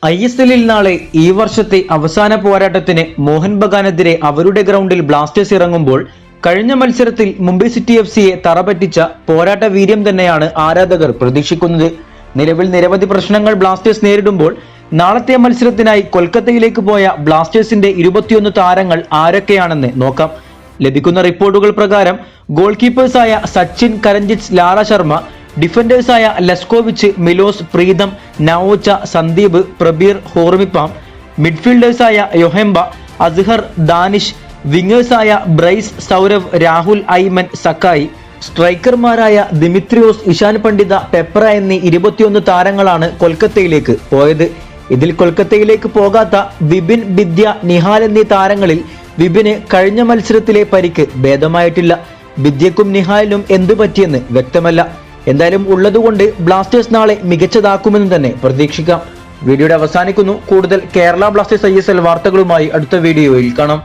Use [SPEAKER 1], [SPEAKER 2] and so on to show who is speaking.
[SPEAKER 1] ISLൽ നാളെ ഈ വർഷത്തെ അവസാന പോരാട്ടത്തിന് മോഹൻ ബഗാനെതിരെ അവരുടെ ഗ്രൗണ്ടിൽ ബ്ലാസ്റ്റേഴ്സ് ഇറങ്ങുമ്പോൾ കഴിഞ്ഞ മത്സരത്തിൽ മുംബൈ സിറ്റി FCയെ തറപറ്റിച്ച പോരാട്ട വീര്യം തന്നെയാണ് ആരാധകർ പ്രതീക്ഷിക്കുന്നത്. നിലവിൽ നിരവധി പ്രശ്നങ്ങൾ ബ്ലാസ്റ്റേഴ്സ് നേരിടുമ്പോൾ നാളത്തെ മത്സരത്തിനായി കൊൽക്കത്തയിലേക്ക് പോയ ബ്ലാസ്റ്റേഴ്സിന്റെ 21 താരങ്ങൾ ആരൊക്കെയാണെന്ന് നോക്കാം. ലഭിക്കുന്ന റിപ്പോർട്ടുകൾ പ്രകാരം ഗോൾ കീപ്പേഴ്സായ സച്ചിൻ, കരഞ്ജിത്ത്, ലാറ ശർമ്മ, ഡിഫൻഡേഴ്സായ ലസ്കോവിച്ച്, മിലോസ്, പ്രീതം, നവോച്ച, സന്ദീപ്, പ്രബീർ, ഹോർമിപ്പാം, മിഡ്ഫീൽഡേഴ്സായ യൊഹെംബ, അസ്ഹർ, ദാനിഷ്, വിങ്ങേഴ്സായ ബ്രൈസ്, സൗരവ്, രാഹുൽ, ഐമൻ, സക്കായി, സ്ട്രൈക്കർമാരായ ദിമിത്രിയോസ്, ഇഷാൻ പണ്ഡിത, പെപ്ര എന്നീ 21 താരങ്ങളാണ് കൊൽക്കത്തയിലേക്ക് പോയത്. ഇതിൽ കൊൽക്കത്തയിലേക്ക് പോകാത്ത വിപിൻ, ബിദ്യ, നിഹാൽ എന്നീ താരങ്ങളിൽ വിപിന് കഴിഞ്ഞ മത്സരത്തിലെ പരിക്ക് ഭേദമായിട്ടില്ല. ബിദ്യക്കും നിഹാലിനും എന്തു പറ്റിയെന്ന് വ്യക്തമല്ല. എന്തായാലും ഉള്ളതുകൊണ്ട് ബ്ലാസ്റ്റേഴ്സ് നാളെ മികച്ചതാക്കുമെന്ന് തന്നെ പ്രതീക്ഷിക്കാം. വീഡിയോയുടെ അവസാനിക്കുന്നു. കൂടുതൽ കേരള ബ്ലാസ്റ്റേഴ്സ് ISL വാർത്തകളുമായി അടുത്ത വീഡിയോയിൽ കാണാം.